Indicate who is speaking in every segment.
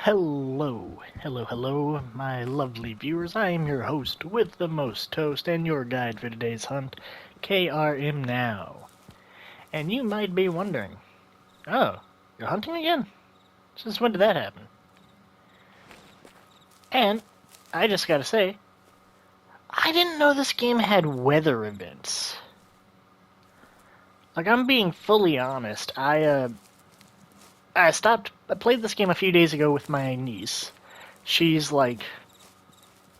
Speaker 1: Hello, my lovely viewers. I am your host with the most toast and your guide for today's hunt, KRM Now. And you might be wondering, oh, you're hunting again? Since when did that happen? And I just gotta say, I didn't know this game had weather events. Like, I'm being fully honest. I played this game a few days ago with my niece. She's like,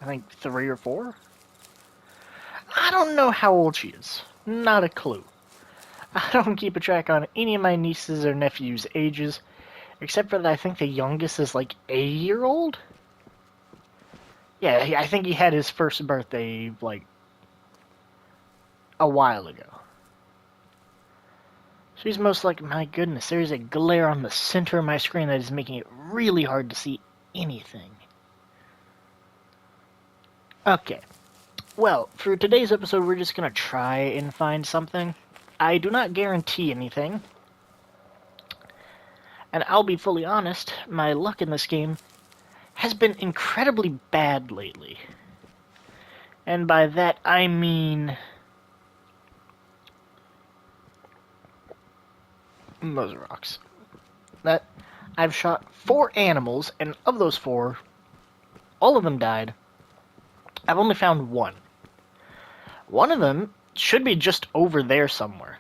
Speaker 1: I think 3 or 4? I don't know how old she is. Not a clue. I don't keep a track on any of my nieces or nephews' ages, except for that I think the youngest is like a year old. Yeah, I think he had his first birthday like a while ago. She's most like, my goodness, there's a glare on the center of my screen that is making it really hard to see anything. Okay, well, for today's episode, we're just gonna try and find something. I do not guarantee anything. And I'll be fully honest, my luck in this game has been incredibly bad lately. And by that, I mean those rocks. That I've shot 4 animals, and of those 4, all of them died. I've only found one. One of them should be just over there somewhere.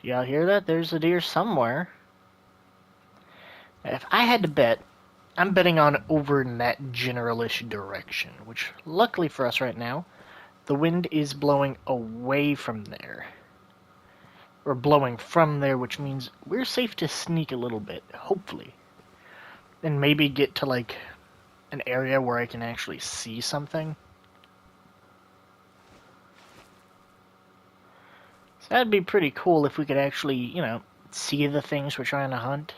Speaker 1: Do y'all hear that? There's a deer somewhere. If I had to bet, I'm betting on over in that generalish direction, which luckily for us right now, the wind is blowing away from there. Or blowing from there, which means we're safe to sneak a little bit, hopefully. And maybe get to like an area where I can actually see something. So that'd be pretty cool if we could actually, see the things we're trying to hunt.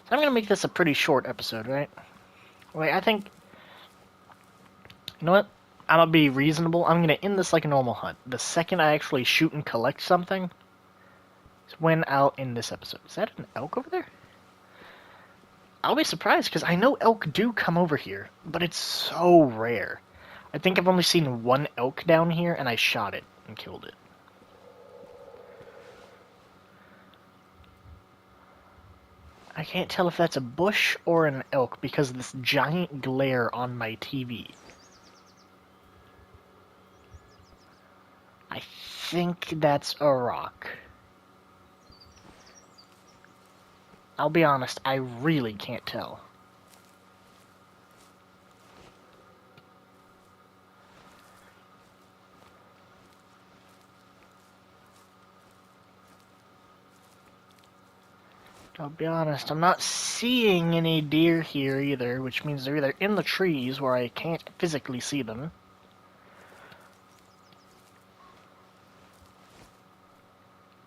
Speaker 1: So I'm going to make this a pretty short episode, right? Wait, I think... You know what? I'm going to be reasonable. I'm going to end this like a normal hunt. The second I actually shoot and collect something is when I'll end this episode. Is that an elk over there? I'll be surprised, because I know elk do come over here, but it's so rare. I think I've only seen one elk down here, and I shot it and killed it. I can't tell if that's a bush or an elk because of this giant glare on my TV. I think that's a rock. I'll be honest, I really can't tell. I'll be honest, I'm not seeing any deer here either, which means they're either in the trees where I can't physically see them,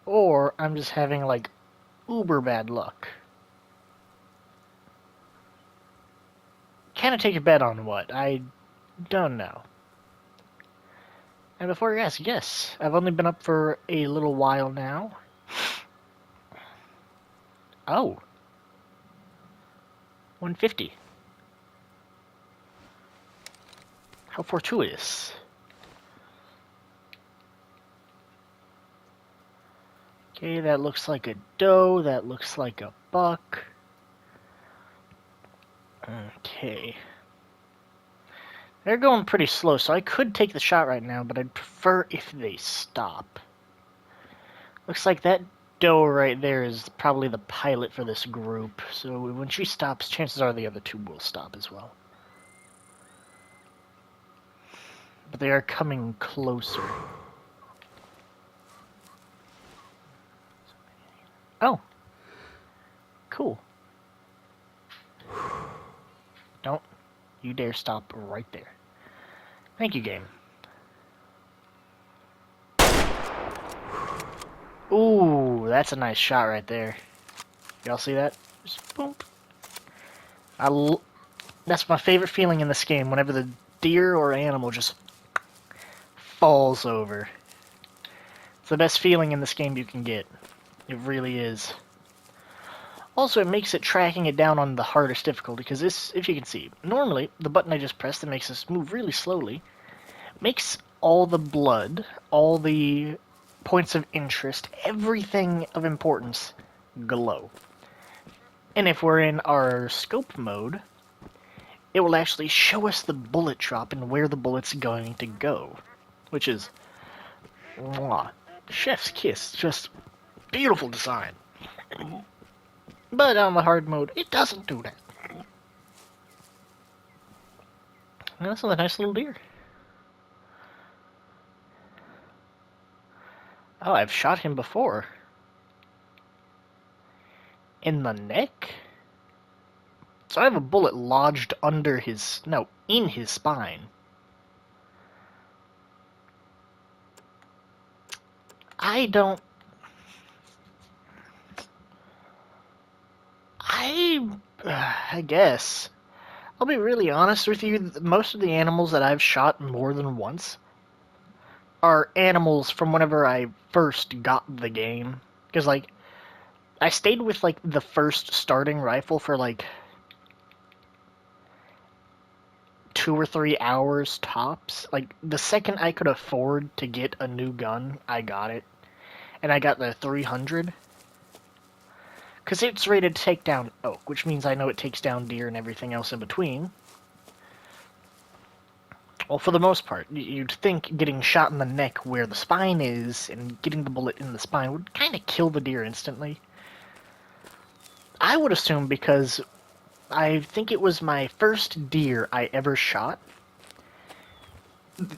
Speaker 1: or I'm just having, like, uber bad luck. Can I take a bet on what? I don't know. And before you ask, yes, I've only been up for a little while now. Oh. 150. How fortuitous. Okay, that looks like a doe. That looks like a buck. Okay. They're going pretty slow, so I could take the shot right now, but I'd prefer if they stop. Looks like that doe right there is probably the pilot for this group, so when she stops, chances are the other 2 will stop as well. But they are coming closer. Oh. Cool. Don't you dare stop right there. Thank you, game. Ooh, that's a nice shot right there. Y'all see that? Just boom. That's my favorite feeling in this game, whenever the deer or animal just falls over. It's the best feeling in this game you can get. It really is. Also, it makes it tracking it down on the hardest difficulty, because this, if you can see, normally the button I just pressed that makes us move really slowly makes all the blood, all the points of interest, everything of importance glow. And if we're in our scope mode, it will actually show us the bullet drop and where the bullet's going to go, which is, mwah, chef's kiss, just beautiful design. But on the hard mode, it doesn't do that. And that's a nice little deer. Oh, I've shot him before. In the neck? So I have a bullet lodged under his... no, in his spine. I don't... I guess. I'll be really honest with you, most of the animals that I've shot more than once are animals from whenever I first got the game. Because, like, I stayed with, like, the first starting rifle for, like, 2 or 3 hours tops. Like, the second I could afford to get a new gun, I got it. And I got the 300. Because it's rated to take down oak, which means I know it takes down deer and everything else in between. Well, for the most part, you'd think getting shot in the neck where the spine is and getting the bullet in the spine would kind of kill the deer instantly. I would assume because I think it was my first deer I ever shot.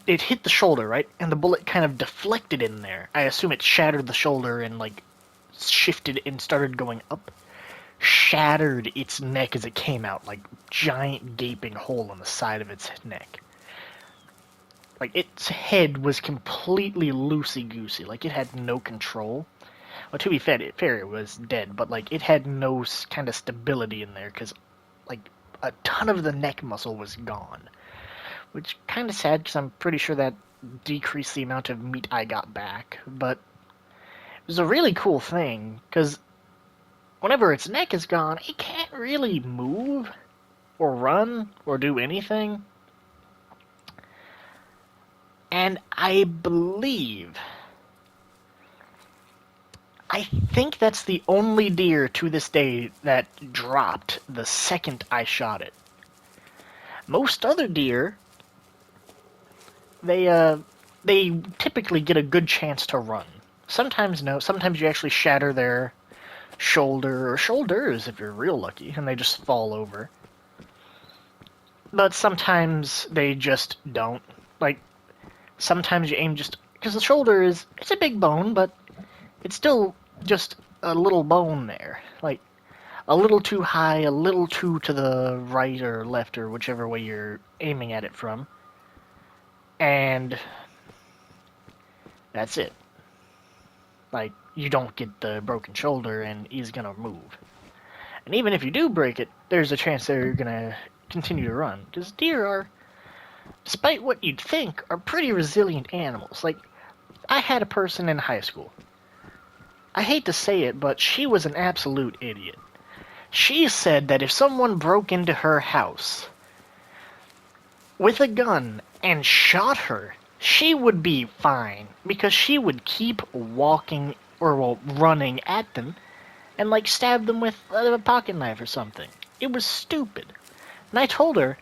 Speaker 1: It hit the shoulder, right? And the bullet kind of deflected in there. I assume it shattered the shoulder and, like, shifted and started going up. Shattered its neck as it came out, like, giant gaping hole in the side of its neck. Like, its head was completely loosey-goosey. Like, it had no control. Well, to be fair, it was dead, but, like, it had no kind of stability in there, because, like, a ton of the neck muscle was gone. Which, kind of sad, because I'm pretty sure that decreased the amount of meat I got back. But it was a really cool thing, because whenever its neck is gone, it can't really move, or run, or do anything. And I think that's the only deer to this day that dropped the second I shot it. Most other deer, they typically get a good chance to run. Sometimes no, sometimes you actually shatter their shoulder, or shoulders if you're real lucky, and they just fall over. But sometimes they just don't. Like, sometimes you aim just... because the shoulder is... it's a big bone, but it's still just a little bone there. Like, a little too high, a little too to the right or left, or whichever way you're aiming at it from. And that's it. Like, you don't get the broken shoulder, and he's gonna move. And even if you do break it, there's a chance they're gonna continue to run. Because deer are, despite what you'd think, are pretty resilient animals. Like, I had a person in high school. I hate to say it, but she was an absolute idiot. She said that if someone broke into her house with a gun and shot her, she would be fine, because she would keep walking, or, well, running at them, and, like, stab them with a pocket knife or something. It was stupid. And I told her,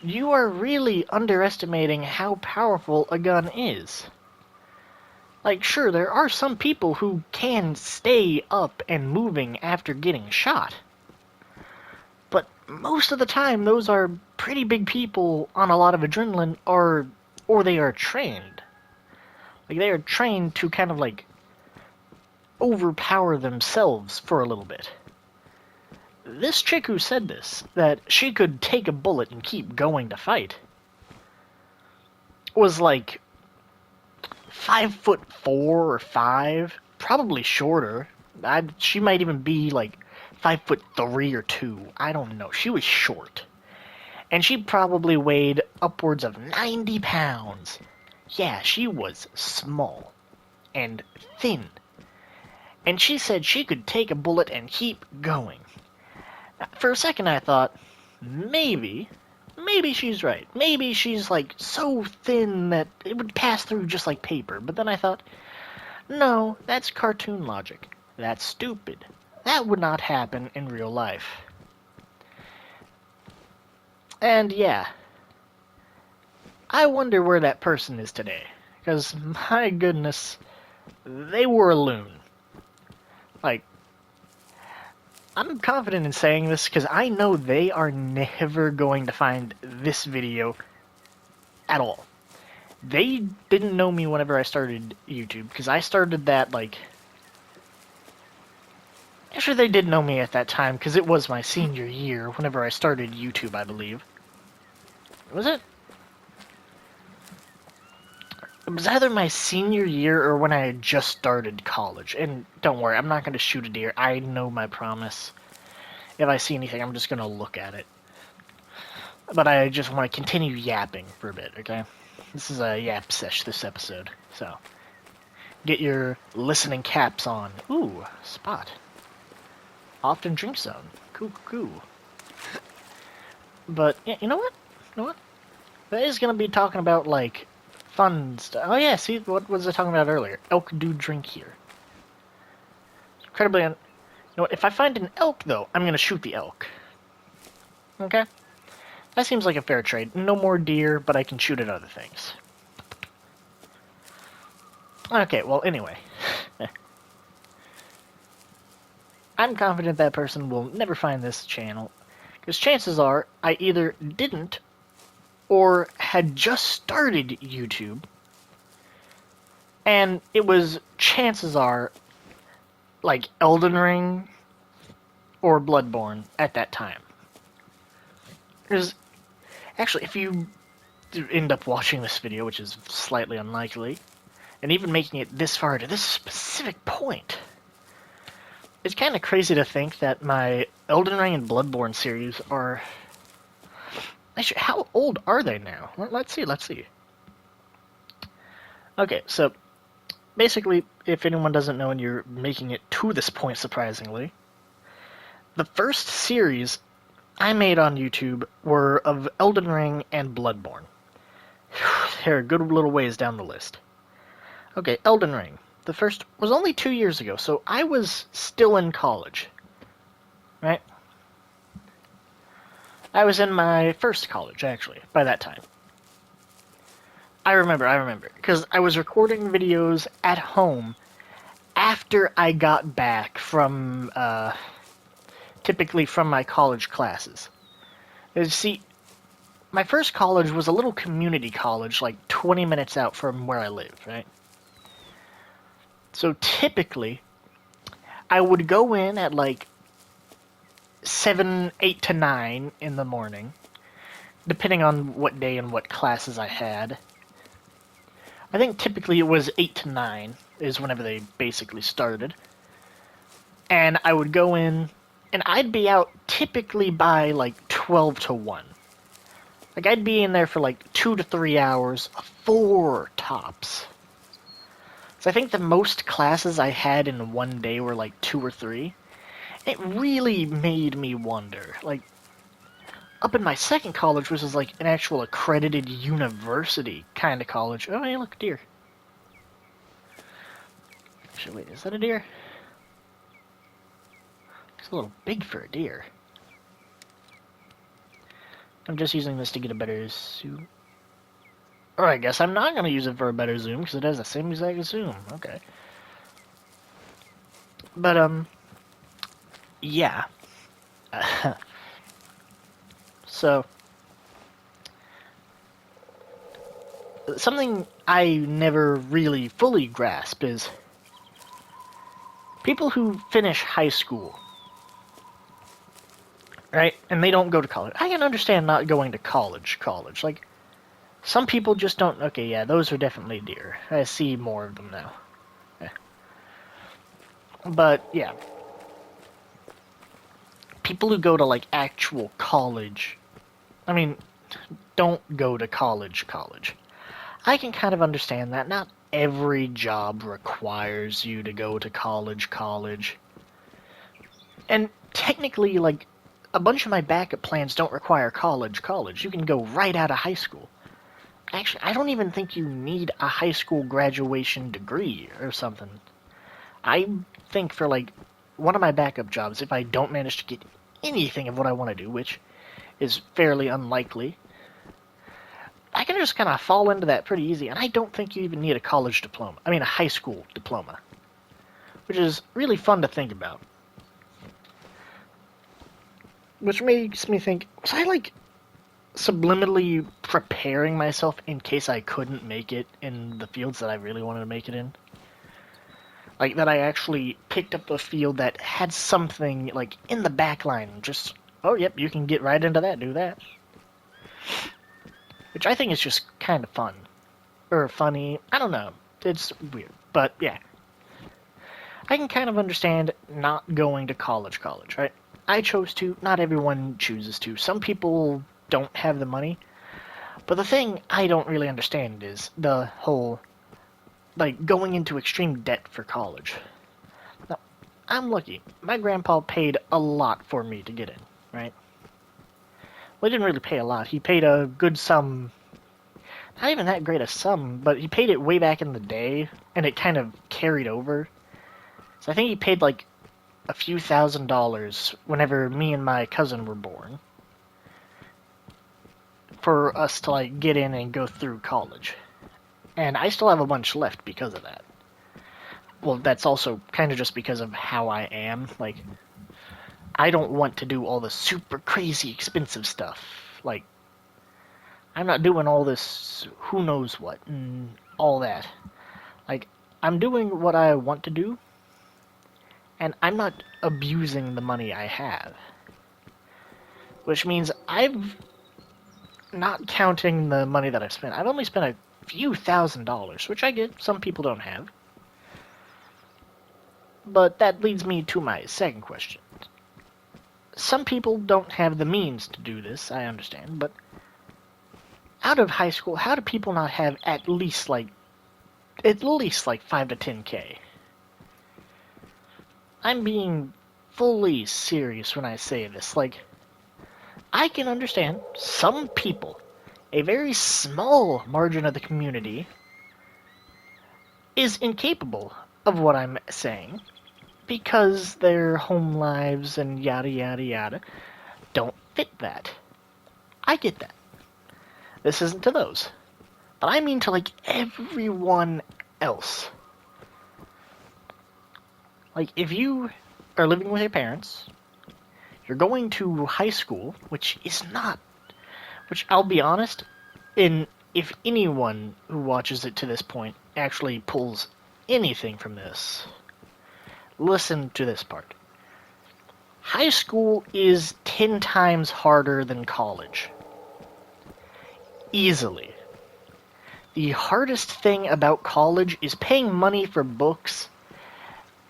Speaker 1: you are really underestimating how powerful a gun is. Like, sure, there are some people who can stay up and moving after getting shot. But most of the time, those are pretty big people on a lot of adrenaline, or they are trained. Like, they are trained to kind of, like, overpower themselves for a little bit. This chick who said this, that she could take a bullet and keep going to fight, was like 5'4" or 5, probably shorter. She might even be like 5'3" or 2. I don't know. She was short. And she probably weighed upwards of 90 pounds. Yeah, she was small and thin. and she said she could take a bullet and keep going. For a second I thought, maybe she's right. Maybe she's like so thin that it would pass through just like paper. But then I thought, no, that's cartoon logic. That's stupid. That would not happen in real life. And yeah, I wonder where that person is today. Because, my goodness, they were a loon. Like, I'm confident in saying this because I know they are never going to find this video at all. They didn't know me whenever I started YouTube, because I started that, like... Actually, they did know me at that time, because it was my senior year, whenever I started YouTube, I believe. Was it? It was either my senior year or when I had just started college. And don't worry, I'm not going to shoot a deer. I know my promise. If I see anything, I'm just going to look at it. But I just want to continue yapping for a bit, okay? This is a yap sesh this episode, so get your listening caps on. Ooh, spot. Often drink zone. Cool, cool. But, yeah, you know what? You know what? That is going to be talking about, like, fun stuff. Oh, yeah, see, what was I talking about earlier? Elk do drink here. Incredibly, you know what? If I find an elk, though, I'm going to shoot the elk. Okay? That seems like a fair trade. No more deer, but I can shoot at other things. Okay, well, anyway. I'm confident that person will never find this channel, because chances are I either didn't or had just started YouTube, and it was, chances are, like Elden Ring or Bloodborne at that time. Because, actually, if you end up watching this video, which is slightly unlikely, and even making it this far to this specific point, it's kind of crazy to think that my Elden Ring and Bloodborne series are... Actually, how old are they now? Let's see. Okay, so, basically, if anyone doesn't know and you're making it to this point, surprisingly, the first series I made on YouTube were of Elden Ring and Bloodborne. They're a good little ways down the list. Okay, Elden Ring. The first was only 2 years ago, so I was still in college. Right? I was in my first college, actually, by that time. I remember, because I was recording videos at home after I got back from, typically from my college classes. See, my first college was a little community college, like 20 minutes out from where I lived, right? So typically, I would go in at like 8 to 9 in the morning, depending on what day and what classes I had. I think typically it was 8 to 9 is whenever they basically started. And I would go in, and I'd be out typically by like 12 to 1. Like, I'd be in there for like 2 to 3 hours, 4 tops. So I think the most classes I had in one day were like 2 or 3. It really made me wonder. Like, up in my second college, which was like an actual accredited university kind of college. Oh, hey, look, deer. Actually, wait, is that a deer? It's a little big for a deer. I'm just using this to get a better zoom. Or I guess I'm not going to use it for a better zoom, because it has the same exact zoom. Okay. But, yeah. So, something I never really fully grasp is people who finish high school, right, and they don't go to college. I can understand not going to college. Like, some people just don't... Okay, yeah, those are definitely deer. I see more of them now. Yeah. But, yeah. People who go to, like, actual college... don't go to college. I can kind of understand that. Not every job requires you to go to college. And technically, like, a bunch of my backup plans don't require college. You can go right out of high school. Actually, I don't even think you need a high school graduation degree or something. I think for, like, one of my backup jobs, if I don't manage to get anything of what I want to do, which is fairly unlikely, I can just kind of fall into that pretty easy, and I don't think you even need a college diploma. I mean, a high school diploma, which is really fun to think about. Which makes me think, was I, like, subliminally preparing myself in case I couldn't make it in the fields that I really wanted to make it in? Like, that I actually picked up a field that had something, like, in the back line. Just, oh, yep, you can get right into that, do that. Which I think is just kind of fun. Or funny. I don't know. It's weird. But, yeah. I can kind of understand not going to college, right? I chose to. Not everyone chooses to. Some people don't have the money. But the thing I don't really understand is the whole, like, going into extreme debt for college. Now, I'm lucky. My grandpa paid a lot for me to get in, right? Well, he didn't really pay a lot. He paid a good sum. Not even that great a sum, but he paid it way back in the day, and it kind of carried over. So I think he paid, like, a few $1,000s whenever me and my cousin were born for us to, like, get in and go through college. And I still have a bunch left because of that. Well, that's also kind of just because of how I am. Like, I don't want to do all the super crazy expensive stuff. Like, I'm not doing all this who knows what and all that. Like, I'm doing what I want to do, and I'm not abusing the money I have. Which means I've, not counting the money that I've spent, I've only spent a few $1,000s, which I get some people don't have. But that leads me to my second question. Some people don't have the means to do this, I understand, but out of high school, how do people not have at least like 5 to 10K? I'm being fully serious when I say this. Like, I can understand some people, a very small margin of the community, is incapable of what I'm saying because their home lives and yada yada yada don't fit that. I get that. This isn't to those. But I mean to, like, everyone else. Like, if you are living with your parents, you're going to high school, which I'll be honest, if anyone who watches it to this point actually pulls anything from this, listen to this part. High school is 10 times harder than college. Easily. The hardest thing about college is paying money for books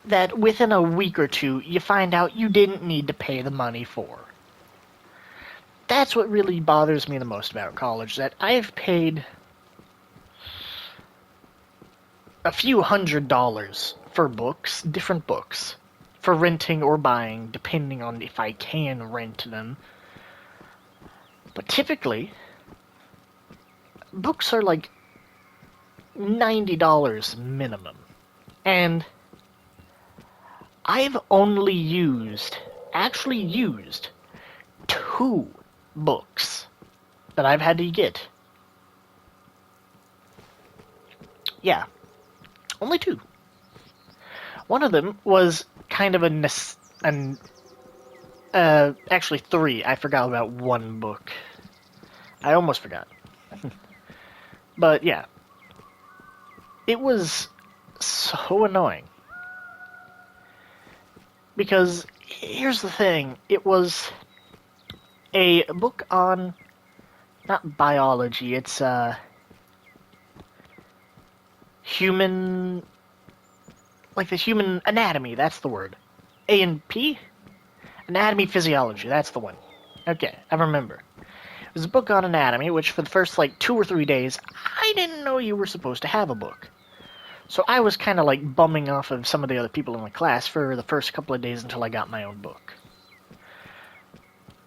Speaker 1: that within a week or two you find out you didn't need to pay the money for. That's what really bothers me the most about college, that I've paid a few $100s for books, different books, for renting or buying, depending on if I can rent them. But typically, books are like $90 minimum. And I've only actually used 2 books that I've had to get. Yeah, only 2. One of them was kind of actually 3. I forgot about 1 book. I almost forgot. But yeah, it was so annoying. Because here's the thing, it was a book on, not biology, it's human, like the human anatomy, that's the word. A&P? Anatomy physiology, that's the one. Okay, I remember. It was a book on anatomy, which for the first, like, 2 or 3 days, I didn't know you were supposed to have a book. So I was kind of like bumming off of some of the other people in the class for the first couple of days until I got my own book.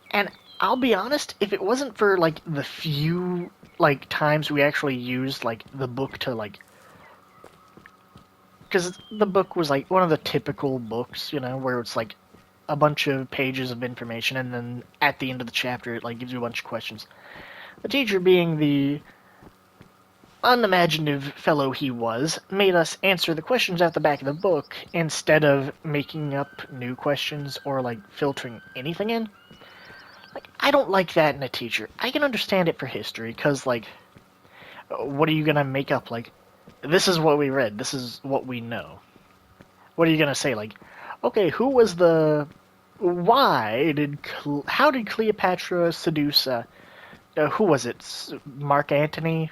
Speaker 1: And I'll be honest, if it wasn't for like the few like times we actually used like the book to like, because the book was like one of the typical books, you know, where it's like a bunch of pages of information, and then at the end of the chapter it like gives you a bunch of questions. The teacher, being the unimaginative fellow he was, made us answer the questions at the back of the book instead of making up new questions or like filtering anything in. Like, I don't like that in a teacher. I can understand it for history, because like, what are you gonna make up? Like, this is what we read, this is what we know. What are you gonna say? Like, okay, who was the... How did Cleopatra seduce, who was it? Mark Antony?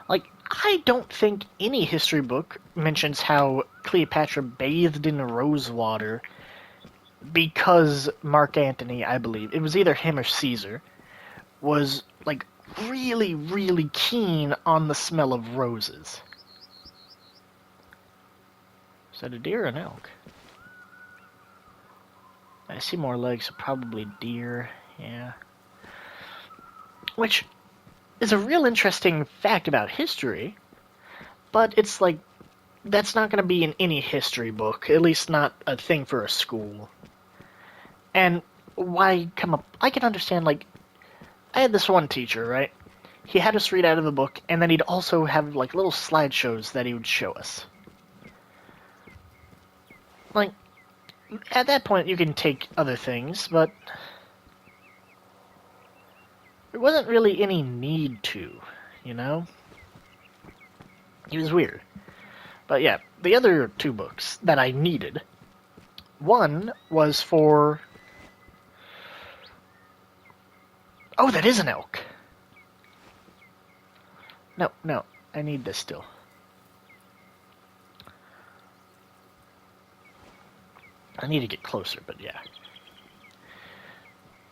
Speaker 1: Like, I don't think any history book mentions how Cleopatra bathed in rose water because Mark Antony, I believe, it was either him or Caesar, was, like, really, really keen on the smell of roses. Is that a deer or an elk? I see more legs, so probably deer, yeah. Which is a real interesting fact about history, but it's like, that's not going to be in any history book, at least not a thing for a school. And why come up... I can understand, like, I had this one teacher, right? He had us read out of the book, and then he'd also have, like, little slideshows that he would show us. Like, at that point, you can take other things, but there wasn't really any need to, you know? It was weird. But yeah, the other two books that I needed, one was for... Oh, that is an elk! No, I need this still. I need to get closer, but yeah.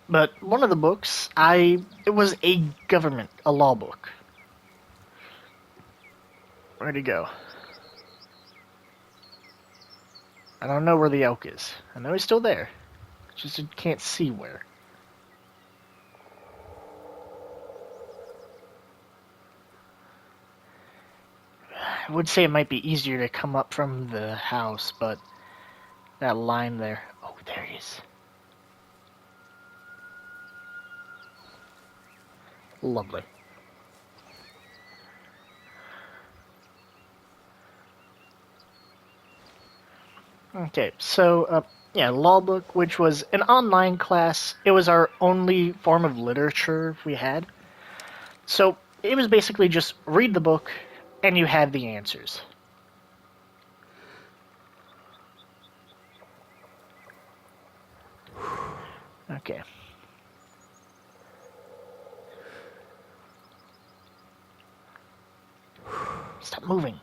Speaker 1: But one of the books, it was a law book. Where'd he go? I don't know where the elk is. I know he's still there. Just can't see where. I would say it might be easier to come up from the house, but that line there... Oh, there he is. Lovely. Okay, so, yeah, law book, which was an online class. It was our only form of literature we had. So, it was basically just read the book, and you had the answers. Okay. Stop moving.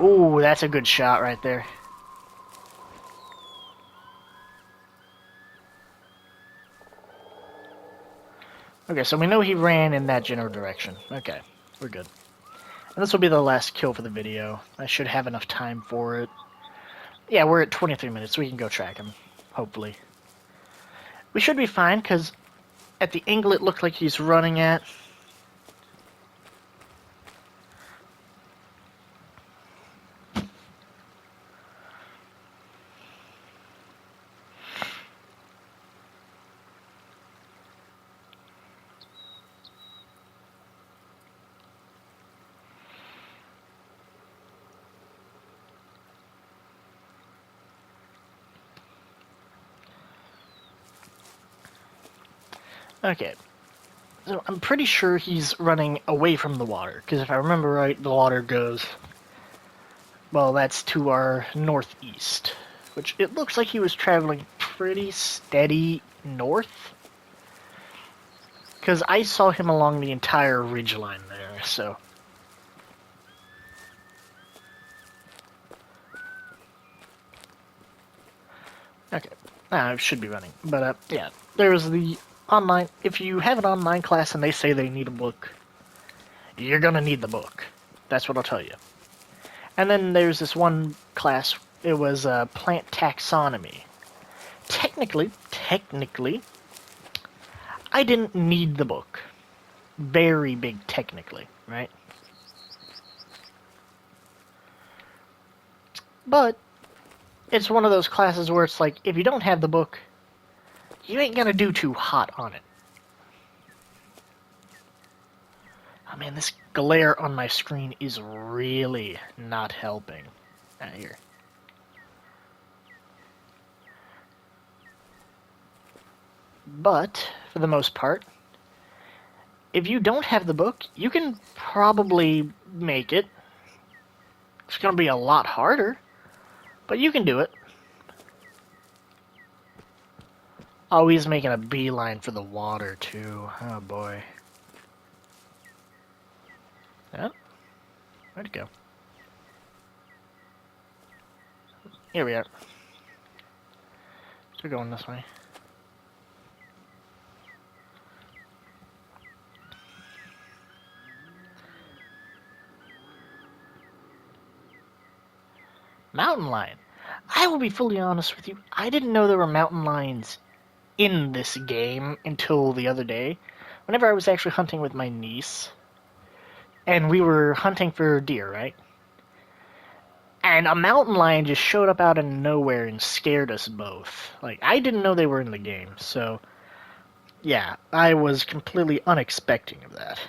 Speaker 1: Ooh, that's a good shot right there. Okay, so we know he ran in that general direction. Okay, we're good. And this will be the last kill for the video. I should have enough time for it. Yeah, we're at 23 minutes. We can go track him, hopefully. We should be fine, because at the angle it looked like he's running at... Okay, so I'm pretty sure he's running away from the water, because if I remember right, the water goes... Well, that's to our northeast, which it looks like he was traveling pretty steady north, because I saw him along the entire ridgeline there, so... Okay. It should be running. But, yeah. There's the online... If you have an online class and they say they need a book, you're gonna need the book. That's what I'll tell you. And then there's this one class. It was plant taxonomy. Technically, I didn't need the book. Very big technically, right? But it's one of those classes where it's like, if you don't have the book, you ain't gonna do too hot on it. Oh man, this glare on my screen is really not helping. Here. But, for the most part, if you don't have the book, you can probably make it. It's gonna be a lot harder, but you can do it. Oh, he's making a beeline for the water, too. Oh, boy. Yeah. Where'd it go? Here we are. So we're going this way. Mountain lion. I will be fully honest with you. I didn't know there were mountain lions in this game until the other day. Whenever I was actually hunting with my niece. And we were hunting for deer, right? And a mountain lion just showed up out of nowhere and scared us both. Like, I didn't know they were in the game, so... Yeah, I was completely unexpecting of that.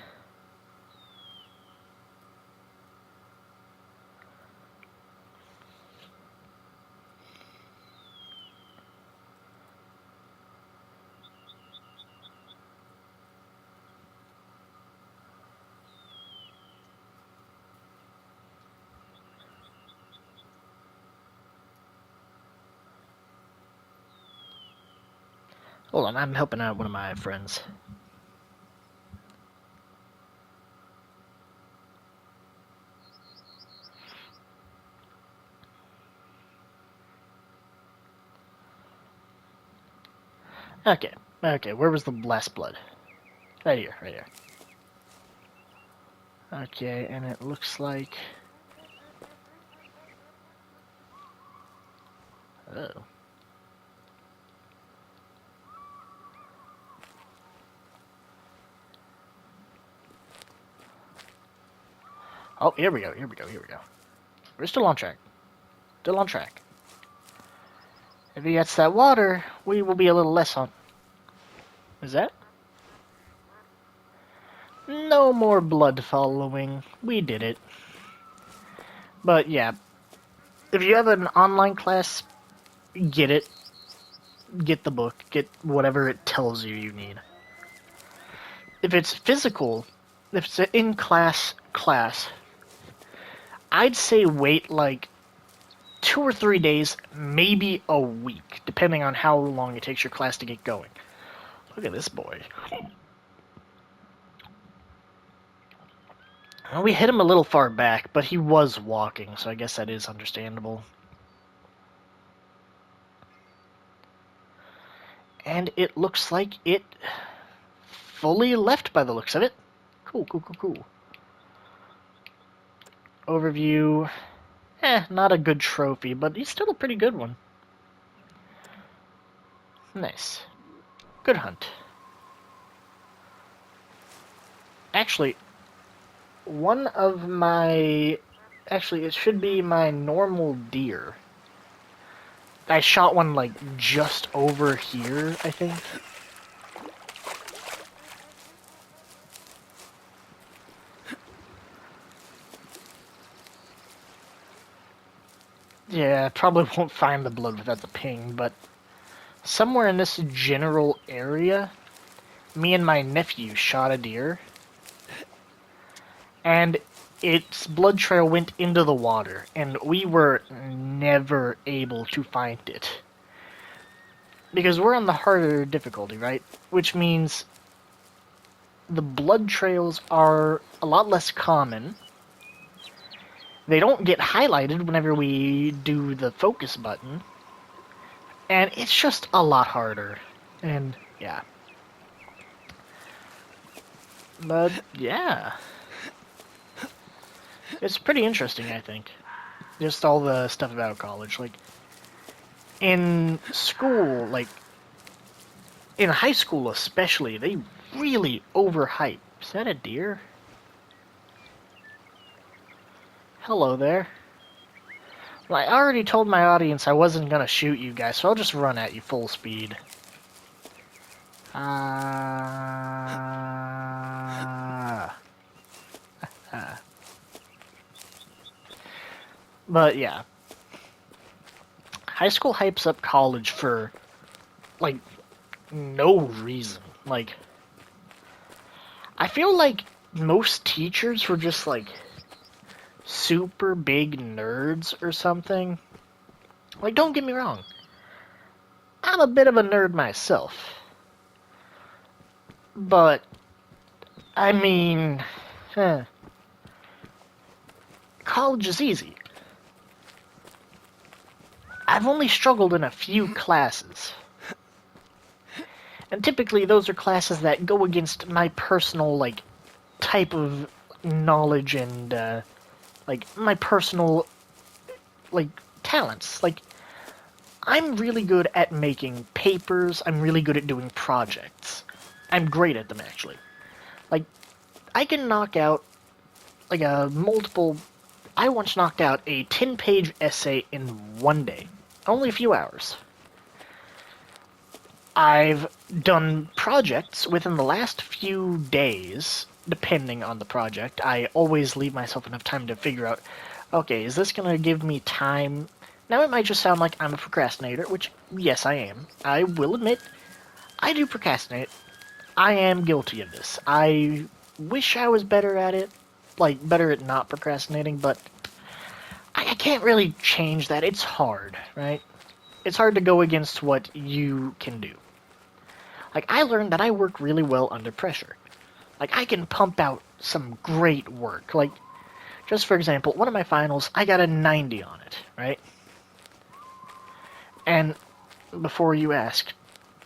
Speaker 1: Hold on, I'm helping out one of my friends. Okay, where was the last blood? Right here, right here. Okay, and it looks like... Oh. Oh, here we go. We're still on track. If he gets that water, we will be a little less on... Is that? No more blood following. We did it. But yeah, if you have an online class, get it. Get the book. Get whatever it tells you need. If it's physical, if it's an in-class class, I'd say wait like 2 or 3 days, maybe a week, depending on how long it takes your class to get going. Look at this boy. Well, we hit him a little far back, but he was walking, so I guess that is understandable. And it looks like it fully left by the looks of it. Cool. Overview. Not a good trophy, but he's still a pretty good one. Nice. Good hunt. Actually, one of my... Actually, it should be my normal deer. I shot one, like, just over here, I think. Yeah, I probably won't find the blood without the ping, but... Somewhere in this general area, me and my nephew shot a deer. And its blood trail went into the water, and we were never able to find it. Because we're on the harder difficulty, right? Which means the blood trails are a lot less common. They don't get highlighted whenever we do the focus button. And it's just a lot harder. And, yeah. But, yeah. It's pretty interesting, I think. Just all the stuff about college. Like, in school, like, in high school especially, they really overhype. Is that a deer? Hello there. Well, I already told my audience I wasn't gonna shoot you guys, so I'll just run at you full speed. But yeah. High school hypes up college for, like, no reason. Like, I feel like most teachers were just, like, super big nerds or something. Like, don't get me wrong. I'm a bit of a nerd myself. But, I mean, college is easy. I've only struggled in a few classes. And typically those are classes that go against my personal, like, type of knowledge and, like, my personal, like, talents. Like, I'm really good at making papers. I'm really good at doing projects. I'm great at them, actually. Like, I can knock out, like, I once knocked out a 10-page essay in one day. Only a few hours. I've done projects within the last few days, depending on the project. I always leave myself enough time to figure out, okay, is this going to give me time? Now, it might just sound like I'm a procrastinator, which, yes, I am. I will admit, I do procrastinate. I am guilty of this. I wish I was better at it, like, better at not procrastinating, but I can't really change that. It's hard, right? It's hard to go against what you can do. Like, I learned that I work really well under pressure. Like, I can pump out some great work. Like, just for example, one of my finals, I got a 90 on it, right? And before you ask,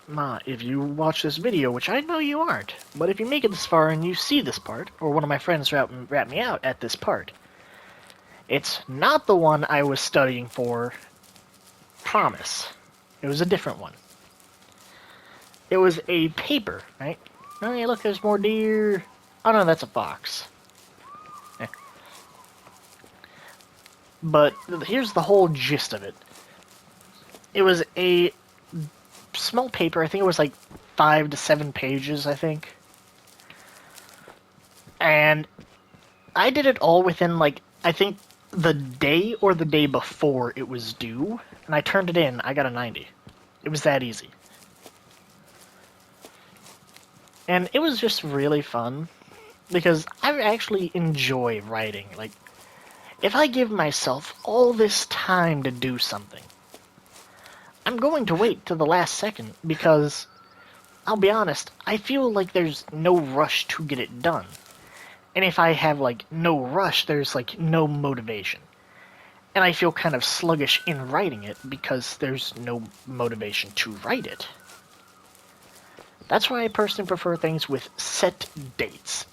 Speaker 1: Ma, if you watch this video, which I know you aren't, but if you make it this far and you see this part, or one of my friends rat me out at this part, it's not the one I was studying for. Promise. It was a different one. It was a paper, right? Oh, yeah, look, there's more deer. Oh, no, that's a fox. Eh. But here's the whole gist of it. It was a small paper. I think it was like 5 to 7 pages, I think. And I did it all within, like, I think the day or the day before it was due. And I turned it in. I got a 90. It was that easy. And it was just really fun, because I actually enjoy writing. Like, if I give myself all this time to do something, I'm going to wait till the last second, because, I'll be honest, I feel like there's no rush to get it done. And if I have, like, no rush, there's, like, no motivation. And I feel kind of sluggish in writing it, because there's no motivation to write it. That's why I personally prefer things with set dates.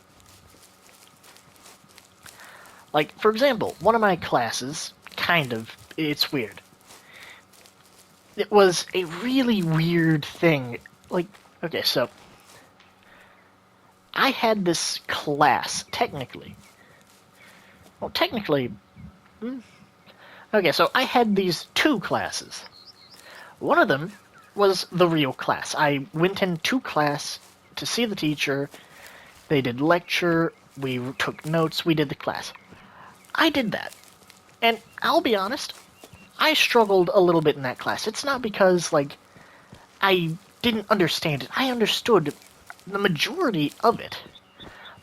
Speaker 1: Like, for example, one of my classes, it's weird. It was a really weird thing. Like, okay, so, I had this class, technically. Well, technically, okay, so I had these 2 classes. One of them was the real class. I went into class to see the teacher. They did lecture. We took notes. We did the class. I did that. And I'll be honest, I struggled a little bit in that class. It's not because, like, I didn't understand it. I understood the majority of it.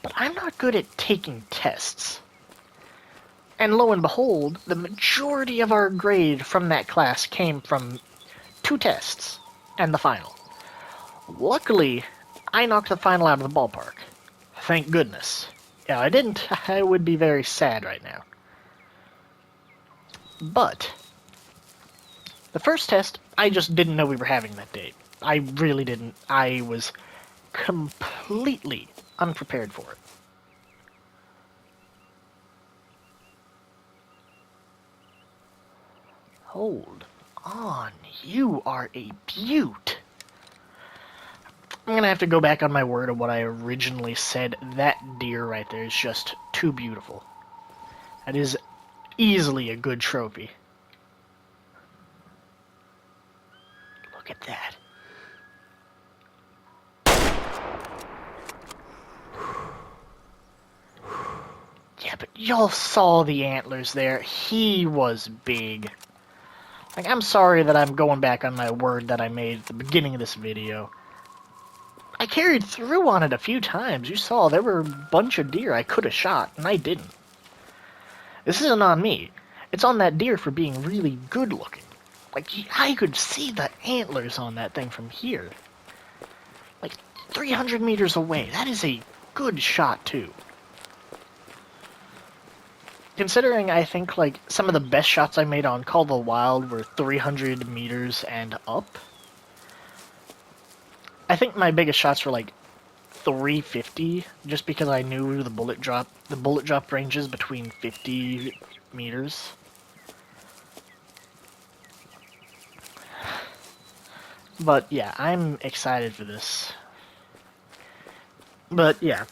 Speaker 1: But I'm not good at taking tests. And lo and behold, the majority of our grade from that class came from 2 tests and the final. Luckily, I knocked the final out of the ballpark. Thank goodness. If I didn't, I would be very sad right now. But The first test, I just didn't know we were having that day. I really didn't. I was completely unprepared for it. Hold on. You are a beaut. I'm gonna have to go back on my word of what I originally said. That deer right there is just too beautiful. That is easily a good trophy. Look at that. Yeah, but y'all saw the antlers there. He was big. Like, I'm sorry that I'm going back on my word that I made at the beginning of this video. I carried through on it a few times. You saw there were a bunch of deer I could have shot, and I didn't. This isn't on me. It's on that deer for being really good looking. Like, I could see the antlers on that thing from here. Like, 300 meters away. That is a good shot, too. Considering I think, like, some of the best shots I made on Call of the Wild were 300 meters and up. I think my biggest shots were, like, 350, just because I knew the bullet drop ranges between 50 meters. But yeah, I'm excited for this. But yeah,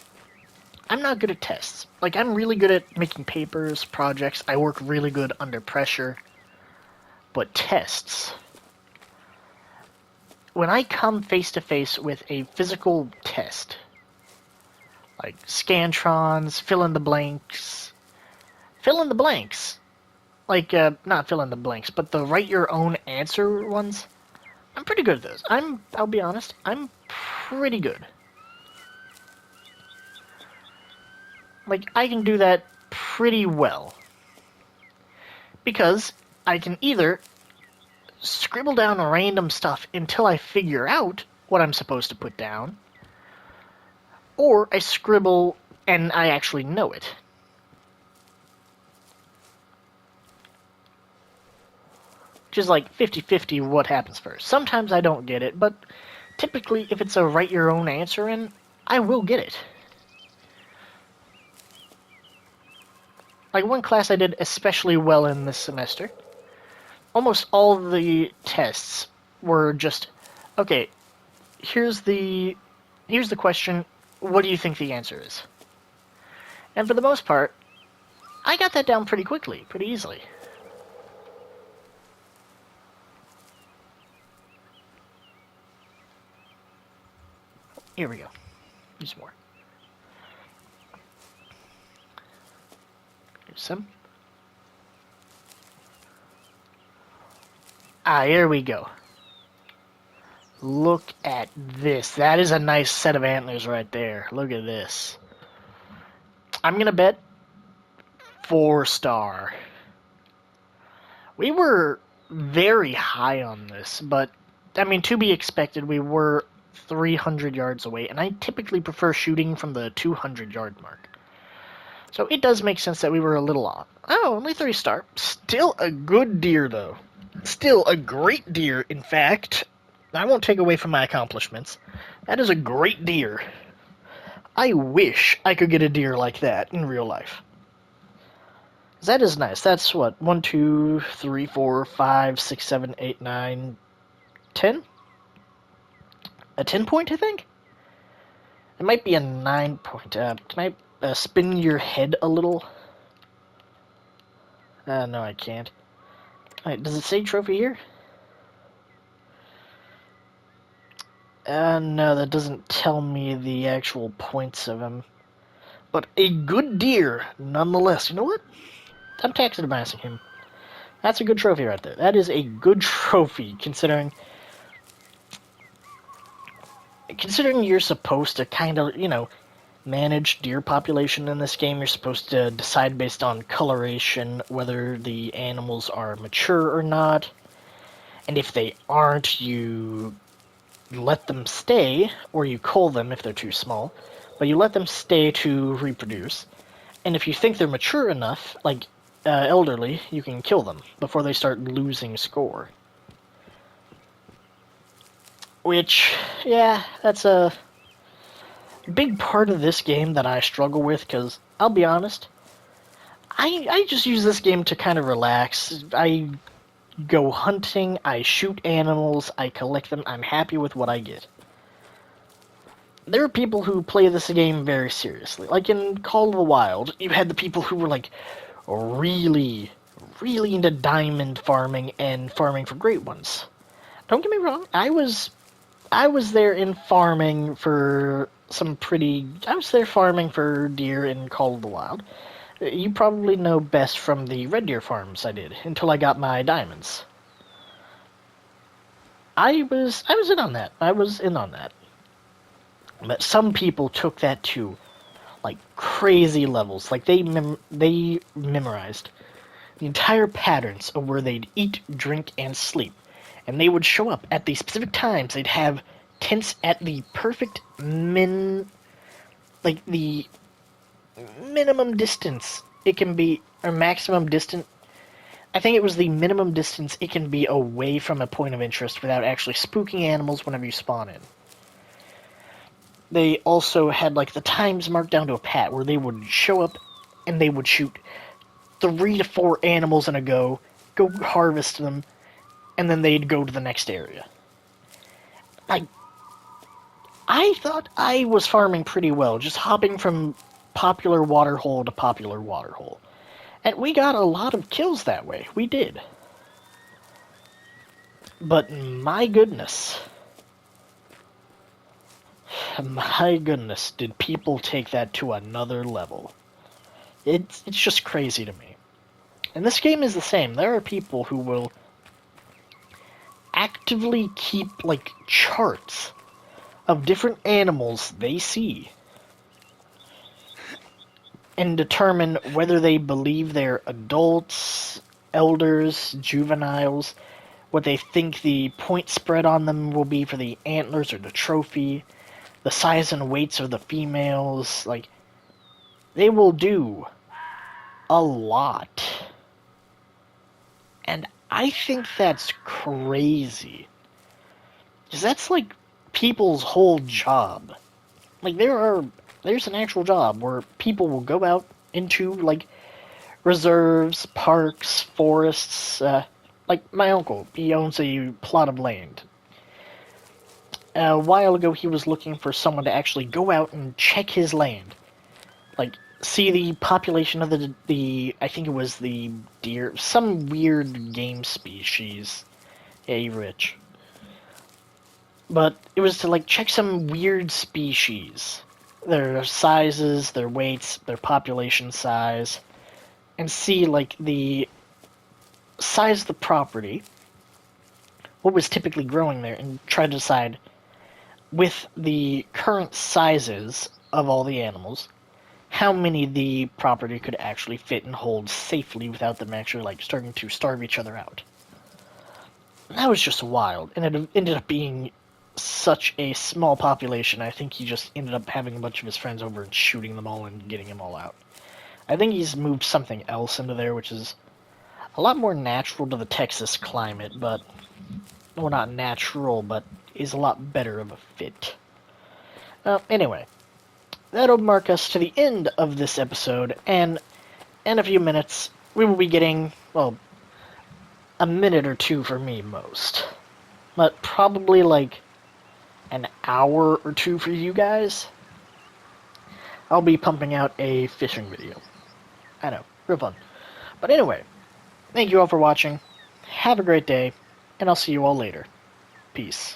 Speaker 1: I'm not good at tests. Like, I'm really good at making papers, projects. I work really good under pressure. But tests, when I come face to face with a physical test, like Scantrons, fill in the blanks, like, not fill in the blanks, but the write your own answer ones, I'm pretty good at those. I'll be honest, I'm pretty good. Like, I can do that pretty well. Because I can either scribble down random stuff until I figure out what I'm supposed to put down, or I scribble and I actually know it. Which is like 50-50 what happens first. Sometimes I don't get it, but typically if it's a write your own answer in, I will get it. Like, one class I did especially well in this semester, almost all of the tests were just, okay, here's the question, what do you think the answer is? And for the most part, I got that down pretty quickly, pretty easily. Here we go. Use more. Here's some. Ah, here we go. Look at this. That is a nice set of antlers right there. Look at this. I'm gonna bet 4-star. We were very high on this, but, I mean, to be expected, we were 300 yards away, and I typically prefer shooting from the 200-yard mark. So it does make sense that we were a little off. Oh, only 3-star. Still a good deer, though. Still a great deer, in fact. I won't take away from my accomplishments. That is a great deer. I wish I could get a deer like that in real life. That is nice. That's what? 1, 2, 3, 4, 5, 6, 7, 8, 9, 10? A 10-point, I think? It might be a 9-point. Can I spin your head a little? No, I can't. Alright, does it say trophy here? No, that doesn't tell me the actual points of him. But a good deer, nonetheless. You know what? I'm taxidermizing him. That's a good trophy right there. That is a good trophy, considering you're supposed to kind of, you know, manage deer population in this game. You're supposed to decide based on coloration whether the animals are mature or not. And if they aren't, you let them stay, or you cull them if they're too small, but you let them stay to reproduce. And if you think they're mature enough, like elderly, you can kill them before they start losing score. Which, yeah, that's a big part of this game that I struggle with, because I'll be honest, I just use this game to kind of relax. I go hunting, I shoot animals, I collect them, I'm happy with what I get. There are people who play this game very seriously. Like in Call of the Wild, you had the people who were like really, really into diamond farming and farming for great ones. Don't get me wrong, I was there in farming for I was there farming for deer in Call of the Wild. You probably know best from the red deer farms I did until I got my diamonds. I was in on that. I was in on that. But some people took that to like crazy levels. Like they memorized the entire patterns of where they'd eat, drink, and sleep. And they would show up at the specific times. They'd have tents at the perfect like the minimum distance it can be, or maximum distance. I think it was the minimum distance it can be away from a point of interest without actually spooking animals whenever you spawn in. They also had like the times marked down to a pat where they would show up and they would shoot 3 to 4 animals in a go harvest them, and then they'd go to the next area. I I thought I was farming pretty well, just hopping from popular waterhole to popular waterhole. And we got a lot of kills that way. We did. But my goodness, did people take that to another level. It's just crazy to me. And this game is the same. There are people who will actively keep, like, charts of different animals they see and determine whether they believe they're adults, elders, juveniles, what they think the point spread on them will be for the antlers or the trophy, the size and weights of the females. Like, they will do a lot. And I think that's crazy. Because that's like people's whole job. Like, there's an actual job where people will go out into, like, reserves, parks, forests. Like, my uncle, he owns a plot of land. A while ago, he was looking for someone to actually go out and check his land. Like, see the population of I think it was the deer, some weird game species. Yeah, you rich. But it was to, like, check some weird species. Their sizes, their weights, their population size, and see, like, the size of the property, what was typically growing there, and try to decide, with the current sizes of all the animals, how many the property could actually fit and hold safely without them actually, like, starting to starve each other out. And that was just wild, and it ended up being such a small population. I think he just ended up having a bunch of his friends over and shooting them all and getting them all out. I think he's moved something else into there, which is a lot more natural to the Texas climate, but, well, not natural, but is a lot better of a fit. Anyway, that'll mark us to the end of this episode, and in a few minutes, we will be getting, well, a minute or two for me most. But probably like an hour or two for you guys. I'll be pumping out a fishing video. I know, real fun. But anyway, thank you all for watching. Have a great day, and I'll see you all later. Peace.